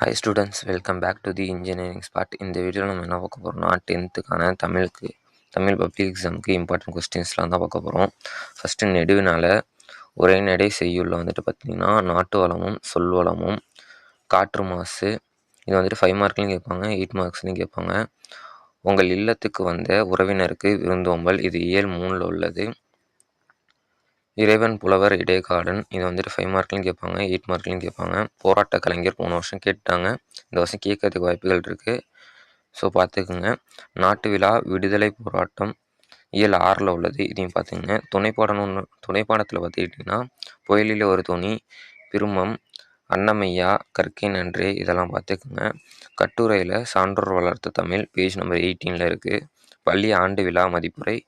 Hi students, welcome back to the engineering spot. இந்த வீடியோவில் நம்ம என்ன பார்க்க போகிறோம்னா 10th தமிழ் பப்ளிக் எக்ஸாமுக்கு இம்பார்ட்டன்ட் கொஸ்டின்ஸ்லாம் தான் பார்க்க போகிறோம். ஃபஸ்ட்டு நெடுவினால் ஒரே நடை செய்யுள்ள பார்த்திங்கன்னா நாட்டு வளமும் சொல் வளமும் காற்று மாசு. இது 5 மார்க்லையும் கேட்பாங்க, 8 மார்க்ஸ்லையும் கேட்பாங்க. உங்கள் இல்லத்துக்கு வந்த உறவினருக்கு விருந்தோம்பல், இது இயல் 3ல் உள்ளது. இறைவன் புலவர் இடைக்காடன், இது 5 மார்க்லையும் கேட்பாங்க, 8 மார்க்லையும் கேட்பாங்க. போராட்ட கலைஞர் போன வருஷம் கேட்டாங்க, இந்த வருஷம் கேட்கறதுக்கு வாய்ப்புகள் இருக்குது. ஸோ பார்த்துக்குங்க. நாட்டு விழா விடுதலை போராட்டம் இயல் 6ல் உள்ளது, இதையும் பார்த்துக்குங்க. துணைப்பாடத்தில் பார்த்துக்கிட்டிங்கன்னா புயலில் ஒரு துணி, பிருமம், அன்னமையா, கற்கை நன்றே, இதெல்லாம் பார்த்துக்குங்க. கட்டுரையில் சான்றோர் வளர்த்த தமிழ் பேஜ் நம்பர் 18ல் இருக்குது. பள்ளி ஆண்டு விழா மதிப்புரை,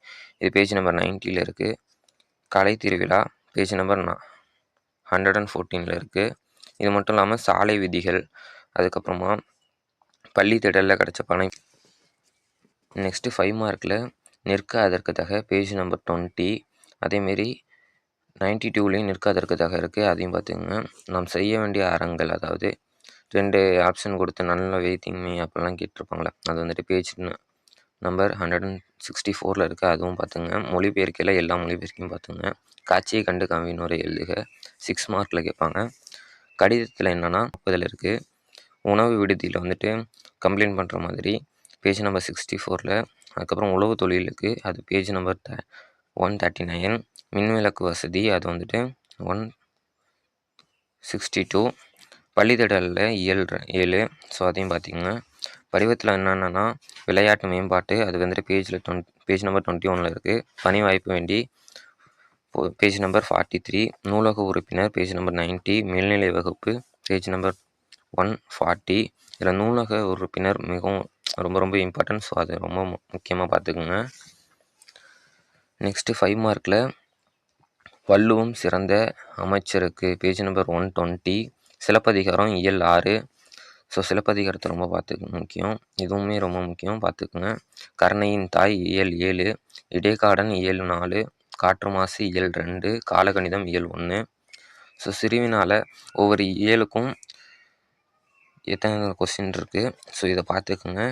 இது பேஜ் நம்பர் 90ல் இருக்குது. கலை திருவிழா பேஜ் நம்பர் 114ல் இருக்குது. இது மட்டும் இல்லாமல் சாலை விதிகள், அதுக்கப்புறமா பள்ளி திடலில் கிடச்ச பனை. நெக்ஸ்ட்டு 5 மார்க்கில் நிற்க அதற்கு தக பேஜ் நம்பர் 20. அதேமாரி 92லேயும் நிற்க அதற்கு தக இருக்குது, அதையும் பார்த்துங்க. நாம் செய்ய வேண்டிய அறங்கள், அதாவது 2 ஆப்ஷன் கொடுத்து நல்ல வெயிட்டிங்மே அப்படிலாம் கேட்டிருப்பாங்களே, அது பேஜ் நம்பர் 164ல் இருக்குது, அதுவும் பார்த்துங்க. மொழிபெயர்க்கையில் எல்லா மொழிபெயர்க்கையும் பார்த்துங்க. காட்சியை கண்டு கவினுரை எழுதுக, 6 மார்க்கில் கேட்பாங்க. கடிதத்தில் என்னென்னா 30ல் இருக்குது. உணவு விடுதியில் கம்ப்ளைண்ட் பண்ணுற மாதிரி பேஜ் நம்பர் 64ல். அதுக்கப்புறம் உழவு தொழிலுக்கு அது பேஜ் நம்பர் 139. மின்விளக்கு வசதி அது 162. பள்ளித்திடலில் இயல் 7, ஸோ அதையும் பார்த்திங்க. படிவத்தில் என்னென்னா விளையாட்டு மேம்பாட்டு, அது பேஜ் நம்பர் 21ல் இருக்குது. பணி வாய்ப்பு வேண்டி பேஜ் நம்பர் 43. நூலக உறுப்பினர் பேஜ் நம்பர் 90. மேல்நிலை வகுப்பு பேஜ் நம்பர் 140. இதில் நூலக உறுப்பினர் மிகவும் ரொம்ப இம்பார்ட்டன்ட், ஸோ அது ரொம்ப முக்கியமாக பார்த்துக்குங்க. நெக்ஸ்ட்டு 5 மார்க்கில் வள்ளுவம் சிறந்த அமைச்சருக்கு பேஜ் நம்பர் 120. சிலப்பதிகாரம் இயல் 6, ஸோ சிலப்பதிகாரத்தை ரொம்ப முக்கியம், இதுவுமே ரொம்ப முக்கியம், பார்த்துக்குங்க. கருணையின் தாய் இயல் 7, இடைக்காடன் இயல் 4, காற்று மாசு இயல் 2, காலகணிதம் இயல் 1. ஸோ சிறுவினால் ஒவ்வொரு இயலுக்கும் எத்தனை கொஸ்டின் இருக்குது, ஸோ இதை பார்த்துக்குங்க.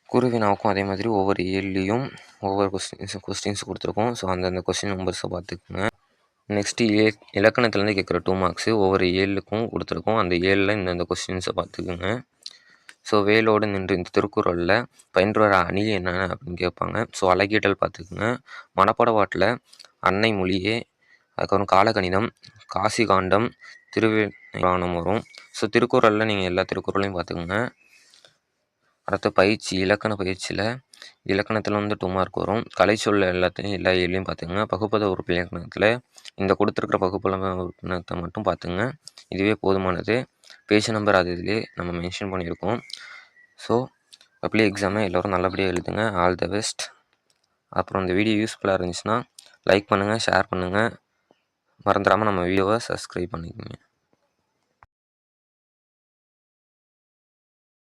குருவினாவுக்கும் அதே மாதிரி ஒவ்வொரு இயல்லையும் ஒவ்வொரு கொஸ்டின்ஸ் கொடுத்துருக்கோம், ஸோ அந்தந்த கொஸ்டின் நம்பர்ஸை பார்த்துக்குங்க. நெக்ஸ்ட்டு இலக்கணத்துலேருந்து கேட்குற 2 மார்க்ஸு ஒவ்வொரு ஏழுக்கும் கொடுத்துருக்கோம், அந்த ஏழில் இந்தந்த கொஸ்டின்ஸை பார்த்துக்குங்க. ஸோ வேலோடு நின்று இந்த திருக்குறளில் பயின்று வர அணி என்னென்ன அப்படின்னு கேட்பாங்க, ஸோ அழகீட்டல் பார்த்துக்குங்க. மனப்பாட பாட்டில் அன்னை மொழியே, அதுக்கப்புறம் காலகணிதம், காசி காண்டம், திருவிழானம் வரும். ஸோ திருக்குறளில் நீங்கள் எல்லா திருக்குறளையும் பார்த்துக்குங்க. அடுத்த பயிற்சி இலக்கண பயிற்சியில் இலக்கணத்தில் 2 மார்க் வரும். கலை சொல்ல எல்லா ஏழையும் பார்த்துங்க. பகுப்பத உறுப்பு இலக்கணத்தில் இந்த கொடுத்துருக்கிற பகுப்புல உறுப்பினத்தை மட்டும் பார்த்துங்க, இதுவே போதுமானது. பேஜ் நம்பர் அது இதிலே நம்ம மென்ஷன் பண்ணியிருக்கோம். ஸோ பப்ளிக் எக்ஸாமை எல்லோரும் நல்லபடியாக எழுதுங்க. All the best. அப்புறம் இந்த வீடியோ யூஸ்ஃபுல்லாக இருந்துச்சுன்னா லைக் பண்ணுங்கள், ஷேர் பண்ணுங்கள், மறந்துடாமல் நம்ம வீடியோவை சப்ஸ்கிரைப் பண்ணிக்கோங்க.